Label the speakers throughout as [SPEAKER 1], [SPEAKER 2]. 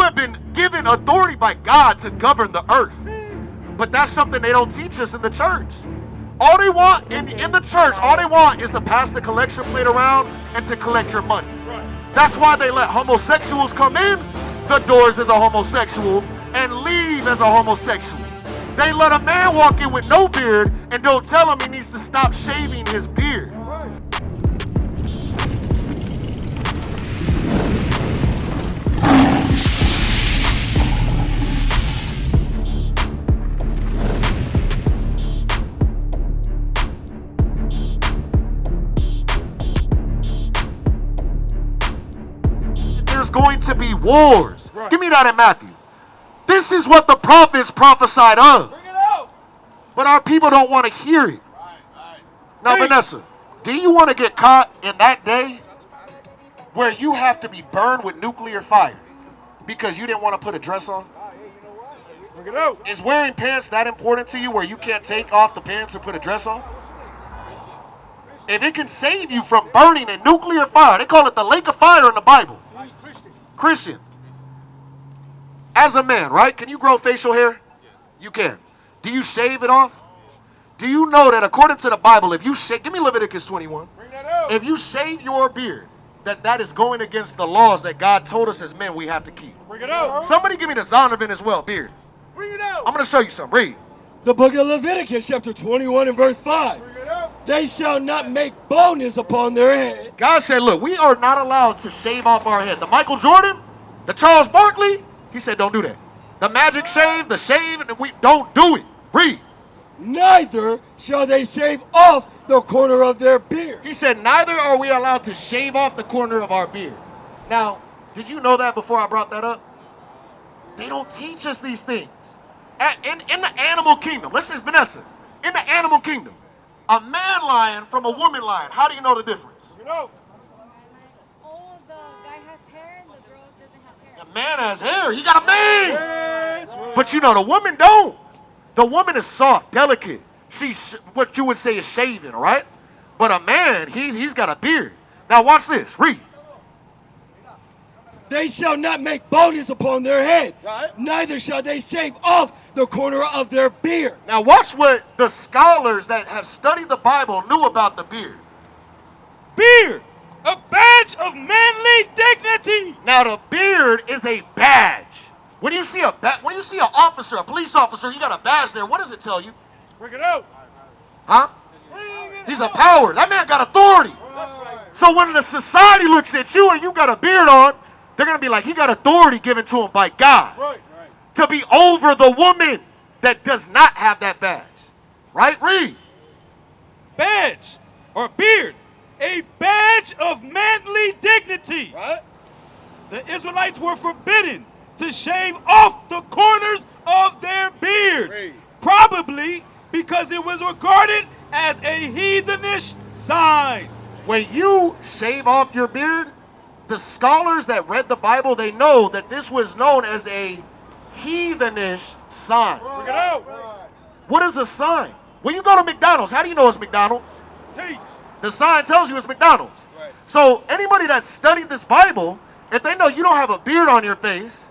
[SPEAKER 1] have been given authority by God to govern the earth. But that's something they don't teach us in the church. All they want in the church, all they want is to pass the collection plate around and to collect your money. That's why they let homosexuals come in the doors as a homosexual and leave as a homosexual. They let a man walk in with no beard and don't tell him he needs to stop shaving his beard. There's going to be wars. Right. Give me that in Matthew. This is what the prophets prophesied of. Bring it out. But our people don't want to hear it. Right. Now, Vanessa, do you want to get caught in that day where you have to be burned with nuclear fire because you didn't want to put a dress on? Bring it out. Is wearing pants that important to you where you can't take off the pants and put a dress on? If it can save you from burning in nuclear fire, they call it the lake of fire in the Bible. Christian, as a man, right? Can you grow facial hair? Yes. You can. Do you shave it off? Do you know that according to the Bible, if you shave, give me Leviticus 21. Bring that out. If you shave your beard, that is going against the laws that God told us as men we have to keep. Bring it out. Somebody give me the Zonovan as well, beard. Bring it out. I'm going to show you something. Read.
[SPEAKER 2] The book of Leviticus, chapter 21 and verse 5. Bring it out. They shall not make boldness upon their head.
[SPEAKER 1] God said, look, we are not allowed to shave off our head. The Michael Jordan, the Charles Barkley, he said don't do that. The magic shave, the shave, we don't do it. Read.
[SPEAKER 2] Neither shall they shave off the corner of their beard.
[SPEAKER 1] He said neither are we allowed to shave off the corner of our beard. Now, did you know that before I brought that up? They don't teach us these things. In the animal kingdom, let's say Vanessa, in the animal kingdom, a man lion from a woman lion, how do you know the difference?
[SPEAKER 3] You know. Oh, the guy has hair and the girl doesn't have hair.
[SPEAKER 1] The man has hair, he got a mane.
[SPEAKER 2] Yes.
[SPEAKER 1] But you know, the woman don't. The woman is soft, delicate. She's what you would say is shaven, right? But a man, he's got a beard. Now watch this, read.
[SPEAKER 2] They shall not make boldness upon their head.
[SPEAKER 1] Right.
[SPEAKER 2] Neither shall they shave off the corner of their beard.
[SPEAKER 1] Now watch what the scholars that have studied the Bible knew about the beard.
[SPEAKER 4] Beard, a badge of manly dignity.
[SPEAKER 1] Now the beard is a badge. When you see an officer, a police officer, you got a badge there. What does it tell you?
[SPEAKER 4] Bring it out.
[SPEAKER 1] Huh? He's a power. That man got authority. So when the society looks at you and you got a beard on, they're going to be like, he got authority given to him by God.
[SPEAKER 4] Right.
[SPEAKER 1] To be over the woman that does not have that badge. Right? Read.
[SPEAKER 4] Badge or beard, a badge of manly dignity.
[SPEAKER 1] Right?
[SPEAKER 4] The Israelites were forbidden to shave off the corners of their beards.
[SPEAKER 1] Read.
[SPEAKER 4] Probably because it was regarded as a heathenish sign.
[SPEAKER 1] When you shave off your beard, the scholars that read the Bible, they know that this was known as a heathenish sign.
[SPEAKER 4] Bring it out.
[SPEAKER 1] What is a sign? When you go to McDonald's, how do you know it's McDonald's?
[SPEAKER 4] Hey.
[SPEAKER 1] The sign tells you it's McDonald's.
[SPEAKER 4] Right.
[SPEAKER 1] So anybody that studied this Bible, if they know you don't have a beard on your face,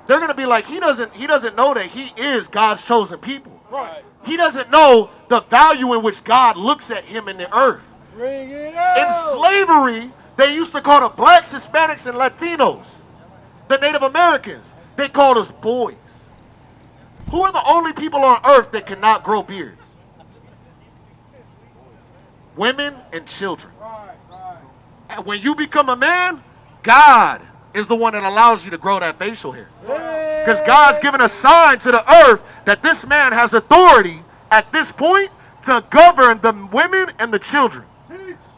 [SPEAKER 1] they're going to be like, he doesn't know that he is God's chosen people.
[SPEAKER 4] Right.
[SPEAKER 1] He doesn't know the value in which God looks at him in the earth.
[SPEAKER 2] Bring it out.
[SPEAKER 1] In slavery, they used to call the blacks, Hispanics, and Latinos, the Native Americans, they called us boys. Who are the only people on earth that cannot grow beards? Women and children. And when you become a man, God is the one that allows you to grow that facial hair. Because God's given a sign to the earth that this man has authority at this point to govern the women and the children.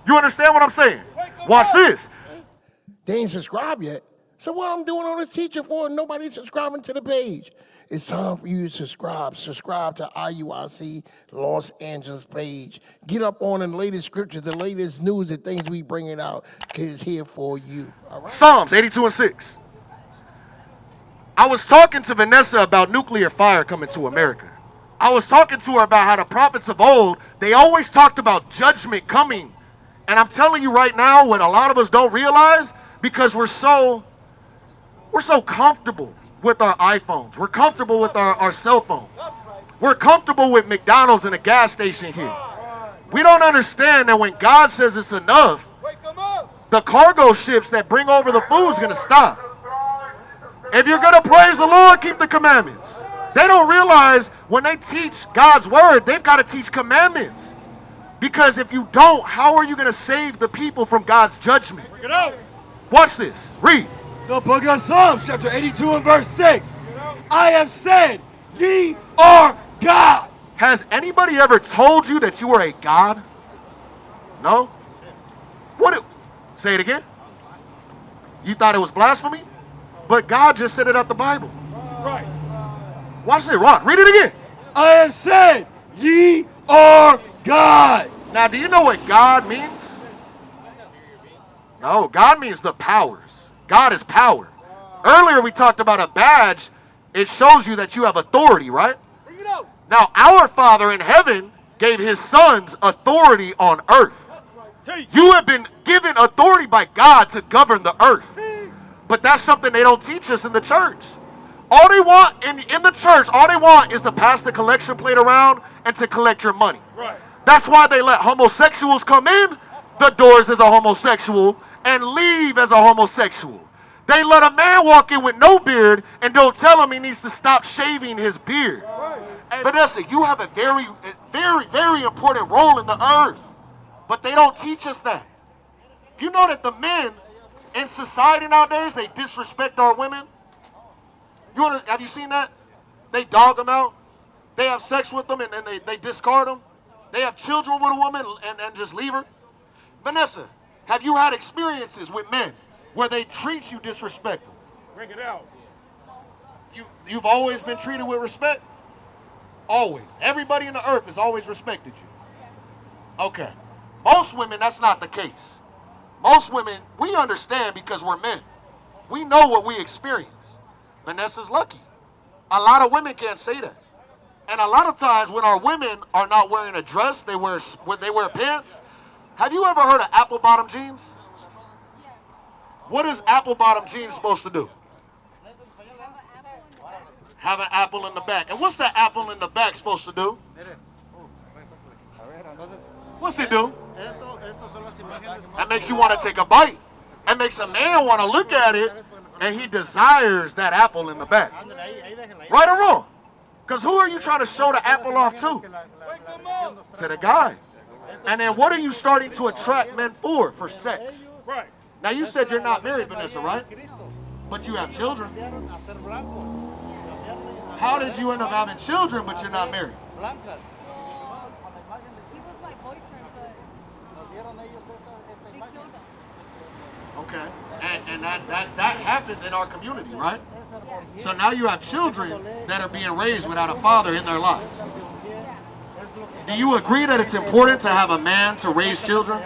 [SPEAKER 1] You understand what I'm saying? Watch this.
[SPEAKER 5] They ain't subscribed yet. So what I'm doing all this teaching for, nobody's subscribing to the page. It's time for you to subscribe. Subscribe to IUIC Los Angeles page. Get up on the latest scriptures, the latest news, the things we bringing out, because it's here for you. All right?
[SPEAKER 1] Psalms 82:6. I was talking to Vanessa about nuclear fire coming to America. I was talking to her about how the prophets of old, they always talked about judgment coming. And I'm telling you right now, what a lot of us don't realize, because we're so We're so comfortable with our iPhones. We're comfortable with our cell phones. We're comfortable with McDonald's and a gas station here. We don't understand that when God says it's enough, the cargo ships that bring over the food is going to stop. If you're going to praise the Lord, keep the commandments. They don't realize when they teach God's word, they've got to teach commandments. Because if you don't, how are you going to save the people from God's judgment?
[SPEAKER 2] Bring it out.
[SPEAKER 1] Watch this. Read.
[SPEAKER 2] The book of Psalms, chapter 82 and verse 6. I have said, ye are God.
[SPEAKER 1] Has anybody ever told you that you are a God? No? What? Say it again. You thought it was blasphemy? But God just said it out the Bible.
[SPEAKER 2] Right.
[SPEAKER 1] Watch it, Ron. Read it again.
[SPEAKER 2] I have said, ye are God.
[SPEAKER 1] Now, do you know what God means? No, God means the powers. God is power. Earlier we talked about a badge. It shows you that you have authority, right?
[SPEAKER 2] Bring it out.
[SPEAKER 1] Now, our Father in heaven gave his sons authority on earth. You have been given authority by God to govern the earth. But that's something they don't teach us in the church. All they want in the church, all they want is to pass the collection plate around and to collect your money.
[SPEAKER 2] Right.
[SPEAKER 1] That's why they let homosexuals come in the doors as a homosexual and leave as a homosexual. They let a man walk in with no beard and don't tell him he needs to stop shaving his beard. And Vanessa, you have a very, very important role in the earth. But they don't teach us that. You know that the men in society nowadays, they disrespect our women? Have you seen that? They dog them out. They have sex with them and they discard them. They have children with a woman and just leave her. Vanessa, have you had experiences with men where they treat you disrespectful?
[SPEAKER 2] Bring it out.
[SPEAKER 1] You've always been treated with respect? Always. Everybody in the earth has always respected you. Okay. Most women, that's not the case. Most women, we understand because we're men. We know what we experience. Vanessa's lucky. A lot of women can't say that. And a lot of times when our women are not wearing a dress, they wear pants. Have you ever heard of apple bottom jeans? What is apple bottom jeans supposed to do? Have an apple in the back. And what's that apple in the back supposed to do? What's it do? That makes you want to take a bite. That makes a man want to look at it, and he desires that apple in the back. Right or wrong? Because who are you trying to show the apple off to? To the guy. And then what are you starting to attract men for? For sex.
[SPEAKER 2] Right.
[SPEAKER 1] Now you said you're not married, Vanessa, right? But you have children. How did you end up having children, but you're not married?
[SPEAKER 3] He was my boyfriend, but they killed him.
[SPEAKER 1] Okay. And that happens in our community, right? So now you have children that are being raised without a father in their lives. Do you agree that it's important to have a man to raise children?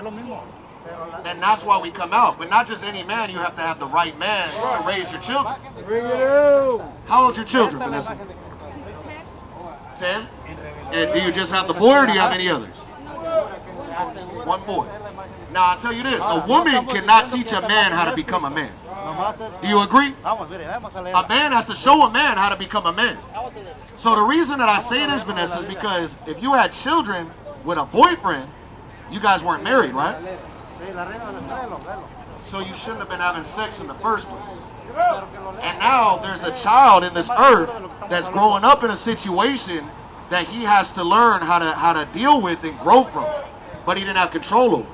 [SPEAKER 1] And that's why we come out. But not just any man, you have to have the right man to raise your children.
[SPEAKER 2] Bring it out.
[SPEAKER 1] How old are your children, Vanessa? 10? And do you just have the boy or do you have any others? One boy. Now, I'll tell you this. A woman cannot teach a man how to become a man. Do you agree? A man has to show a man how to become a man. So the reason that I say this, Vanessa, is because if you had children with a boyfriend, you guys weren't married, right? So you shouldn't have been having sex in the first place. And now there's a child in this earth that's growing up in a situation that he has to learn how to deal with and grow from, but he didn't have control over.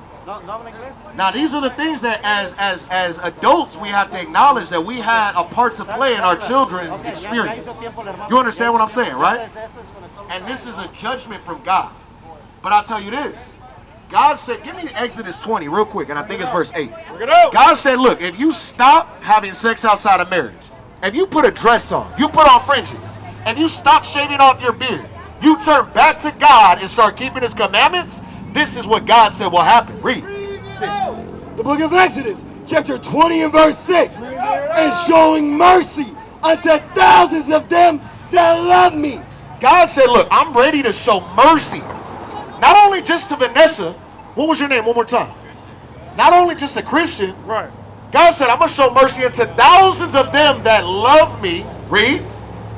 [SPEAKER 1] Now these are the things that as adults we have to acknowledge that we had a part to play in our children's experience. You understand what I'm saying, right? And this is a judgment from God. But I'll tell you this. God said, give me Exodus 20 real quick, and I think it's verse 8. God said, look, if you stop having sex outside of marriage, if you put a dress on, you put on fringes, and you stop shaving off your beard, you turn back to God and start keeping his commandments, this is what God said will happen. Read. 6.
[SPEAKER 2] The book of Exodus, chapter 20 and verse 6. And showing mercy unto thousands of them that love me.
[SPEAKER 1] God said, look, I'm ready to show mercy. Not only just to Vanessa. What was your name? One more time. Not only just a Christian.
[SPEAKER 2] Right.
[SPEAKER 1] God said, I'm going to show mercy unto thousands of them that love me. Read.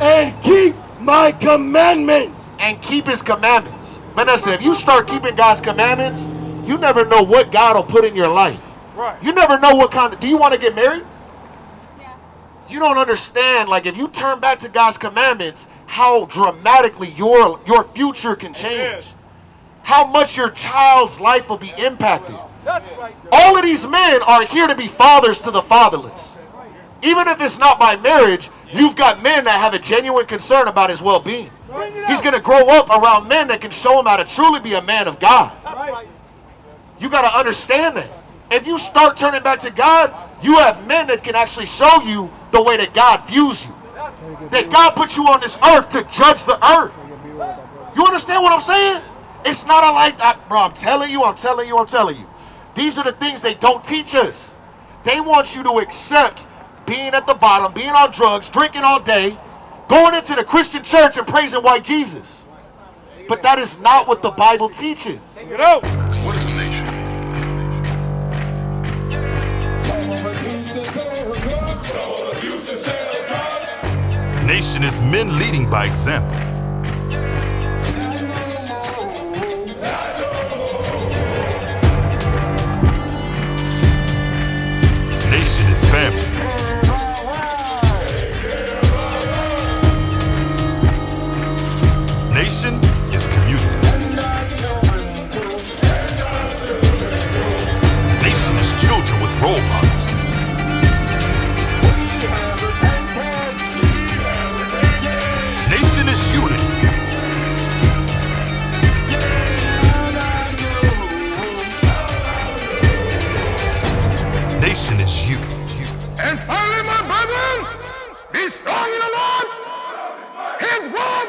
[SPEAKER 2] And keep my commandments.
[SPEAKER 1] And keep his commandments. Vanessa, if you start keeping God's commandments, you never know what God will put in your life.
[SPEAKER 4] Right.
[SPEAKER 1] You never know what kind of, do you want to get married?
[SPEAKER 3] Yeah.
[SPEAKER 1] You don't understand, like if you turn back to God's commandments, how dramatically your future can change. How much your child's life will be impacted. All of these men are here to be fathers to the fatherless. Even if it's not by marriage, you've got men that have a genuine concern about his well-being. He's going to grow up around men that can show him how to truly be a man of God. You got to understand that. If you start turning back to God, you have men that can actually show you the way that God views you. That God put you on this earth to judge the earth. You understand what I'm saying? It's not bro, I'm telling you. These are the things they don't teach us. They want you to accept being at the bottom, being on drugs, drinking all day, going into the Christian church and praising white Jesus. But that is not what the Bible teaches.
[SPEAKER 4] Get out.
[SPEAKER 6] What is a nation?
[SPEAKER 7] Nation is men leading by example. Nation is family. Nation is community. Nation is children with role models. Nation is unity. Nation is you.
[SPEAKER 6] And finally, my brethren, be strong in the Lord. His word